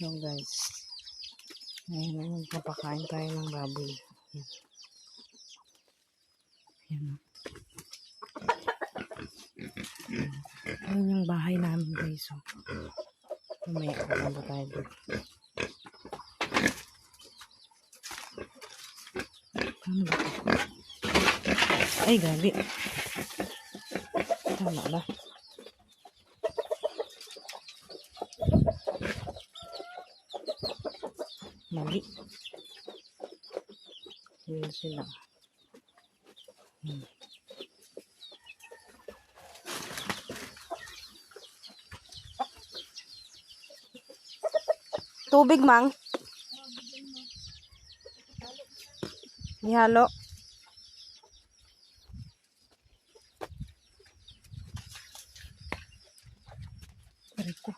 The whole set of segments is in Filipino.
So guys, ngayon magpapakain tayo ng baboy. Yan. Yan. Yan yung bahay namin guys. So, mamaya pupunta tayo doon. Ano ba ito? Ay, gabi. Tama ba? Mali. Yun sila. Tubig, mang. Ihalo. Parito.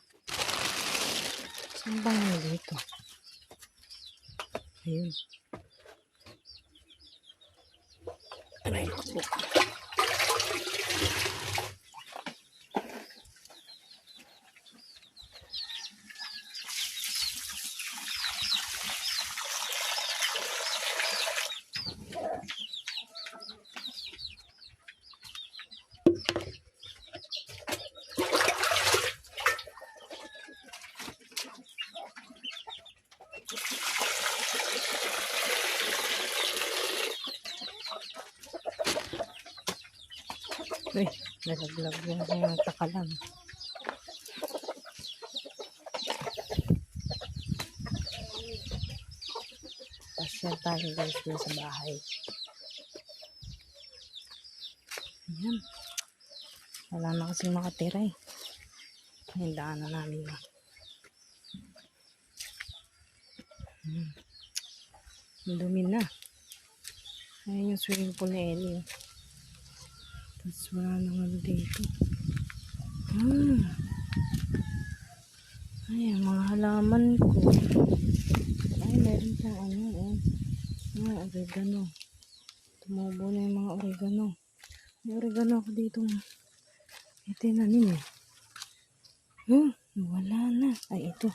Saan bang dito? Ayun. Aray ko. Uy, nalaglag yung takalan. Pasyal tayo guys dun sa bahay. Ayan. Wala na kasing makatira eh. Hindaan na namin na. Dumi na. Ayan yung swimming pool ni Ellie. Tapos wala naman dito. Ay, ang mga halaman ko. Ay, meron pa ano, oh. Mga oregano. Tumubo na yung mga oregano. May oregano ako dito. Ito yung nanin eh. Wala na. Ay, ito.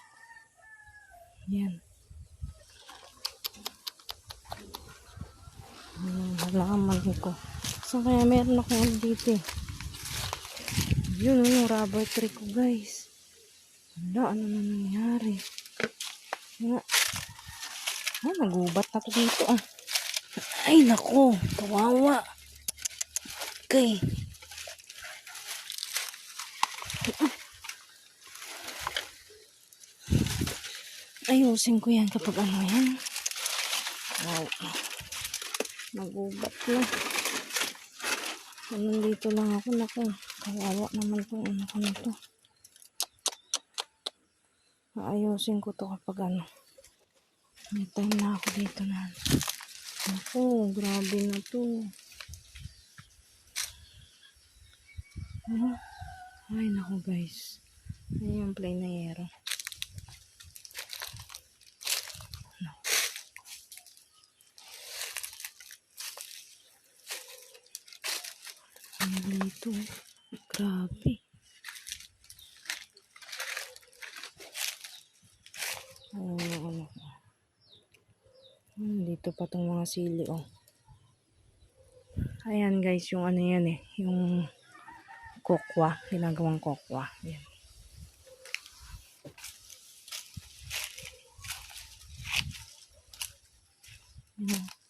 Yan. Halaman ko. So, kaya meron ako dito eh. Yun, yung rubber tree ko guys. Wala, ano na nangyari? Ay, nagubat ako dito ah. Ay, nako. Kawawa. Okay. Ayusin ko yan kapag ano yan. Wow. Nagubat na. Nandito lang ako. Nako. Kawawa naman kung ano ko na to. Ayusin ko to kapag ano. May time na ako dito na. Nako. Grabe na to. Ay, nako guys. Ay, yung plain na yero. Dito. Grabe. Dito pa tong mga sili, oh. Ayan guys, yung ano yan eh. Yung kokwa. Ginagawang kokwa. Ayan.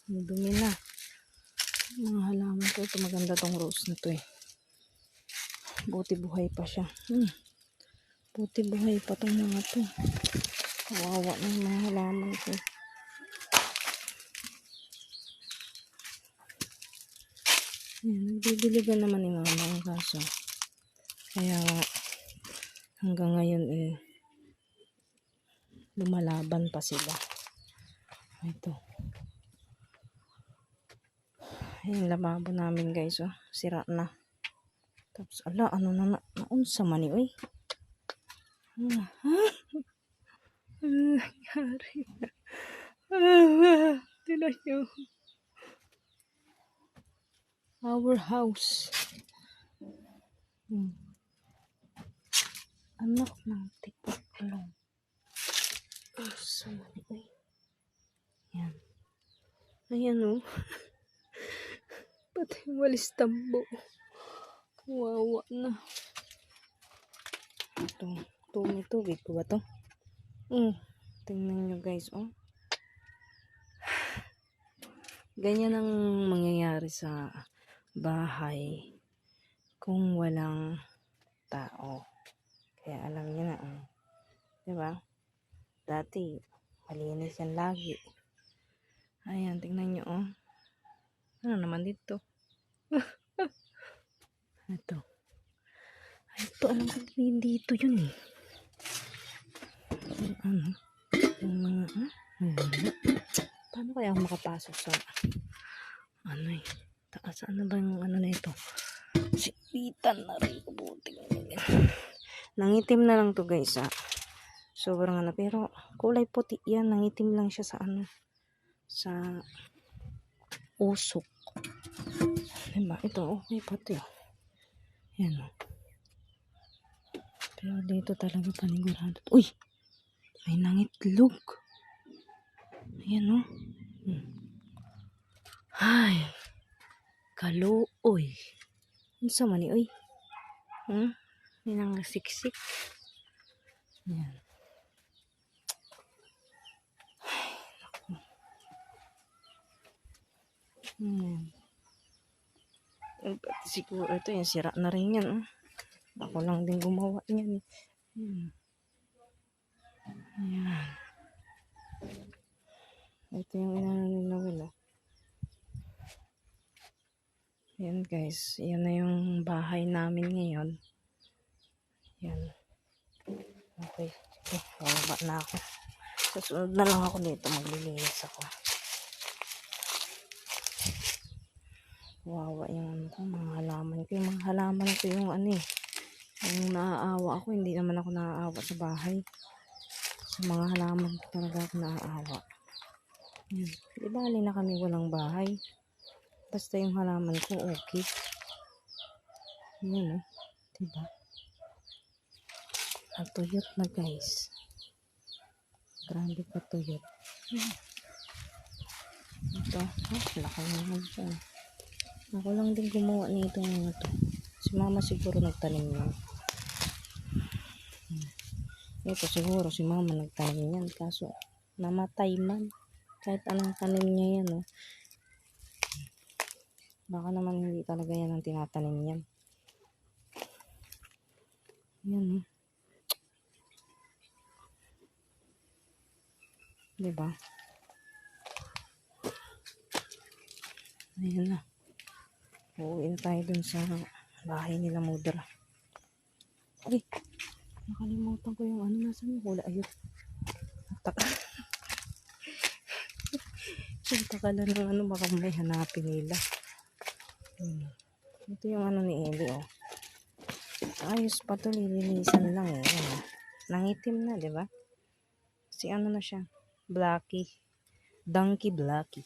Dumi na. Mga halaman ko. Ito maganda tong rose na to eh. Buti buhay pa siya. Buti buhay pa tong mga to. Kawawa ng mga halaman ko. Nagbibiligan naman yung mama ang kaso. Kaya hanggang ngayon eh lumalaban pa sila. Ito. Ayan, lababo namin guys, oh. Sira na. Tapos, ala, ano na naunsa man eh, oy. Ano nangyari? Tinan nyo. Our house. Anak ng tipaklong. So, ay. Yan. Ayan o. Pati walis tambo. Wawa na. Ito. May tubig ko ba to? Tingnan nyo guys, oh. Ganyan ang mangyayari sa bahay kung walang tao. Kaya alam niyo na, diba? Dati, malinis yan lagi. Ayan, tingnan nyo, oh. Ano naman dito? Ito. Ay, ito, alam ko dito yun eh. Ano? Yung mga, paano kaya ako makapasok sa, ano eh, taas, ano ba yung ano na ito? Sipitan na rin, buti. Nangitim na lang to guys, sobrang ano, pero kulay puti yan, nangitim lang siya sa ano, sa usok. Diba? Ito, okay pa ito. Yan o. Pero dito talaga panigurado. Uy! May nangitlog. Ayan o. Ay! Kaluoy. Ano sa mani, uy? May nangasiksik. Ayan. Siguro ito yung sira na rin yan. Ako lang din gumawa niyan. Ayan. Ito yung inano nila wala. Ayan guys. Yan na yung bahay namin ngayon. Yan. Okay. Sige. Baba na ako. Susunod na lang ako dito. Maglilinis ako. Wawa yung mga halaman ko. Yung mga halaman ko yung ano eh. Yung naaawa ako. Hindi naman ako naaawa sa bahay. Sa mga halaman ko talaga ako naaawa. Yan. Di bali na kami walang bahay. Basta yung halaman ko okay. Yan o. Diba? Natuyot na guys. Grabe pa tuyot. Ito. Laki naman siya. Ako lang din gumawa nito mga to. Si mama siguro nagtanim yan. Ito siguro si mama nagtanim yan. Kaso namatay man. Kahit anong tanim niya yan. Baka naman hindi talaga yan ang tinatanim yan. Yan. Diba? Ayan na. Uuwi na tayo dun sa bahay nila Mudra. Ay! Nakalimutan ko yung ano. Nasaan yung hula? Ayun. Taka lang ng ano. Baka may hanapin nila. Ito yung ano ni Eli, oh. Ayos pa to. Lilinisan lang eh. Nangitim na, diba? Si ano na siya. Blacky. Donkey Blacky.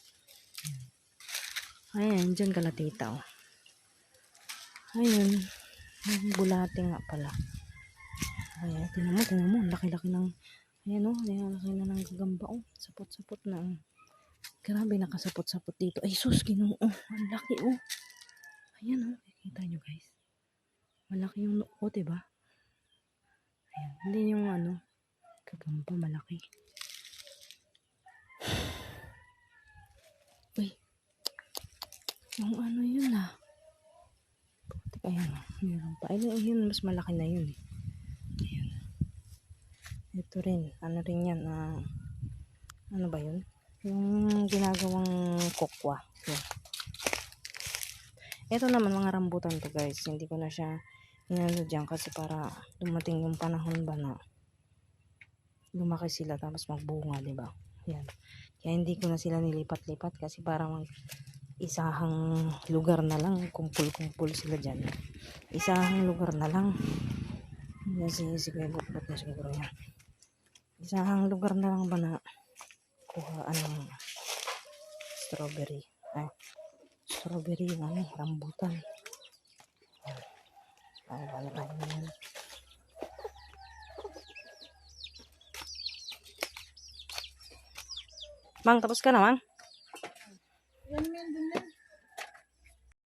Ayan, dyan kalatita, oh. Ayun. Yung bulate nga pala. Ayan, tinan mo. Laki-laki ng, ayan, oh. Laki na ng gagamba, oh. Sapot-sapot na, oh. Grabe, nakasapot-sapot dito. Ay, sus, Ginoo, oh. Ang laki, oh. Ayan, oh. Kita nyo, guys. Malaki yung noo, diba? Ayan, hindi yung, ano, gagamba, malaki. Uy. Yung ano yun, ayan, meron pa. Ayun, yun, mas malaki na yun. Ayan. Ito rin. Ano rin yan? Ano ba yun? Yung ginagawang kokwa. Yun. Ito naman, mga rambutan to guys. Hindi ko na siya inano dyan kasi para dumating yung panahon ba na lumaki sila tapos magbunga, diba? Yan. Kaya hindi ko na sila nilipat-lipat kasi parang isahang lugar na lang, kumpul-kumpul sila dyan. Isahang lugar na lang. Sige, bukbot na siguro yan. Isahang lugar na lang ba na kuhaan ng strawberry. Strawberry yung rambutan. Ano yan. Mang, tapos ka na, Mang? Yan, men, dun, men.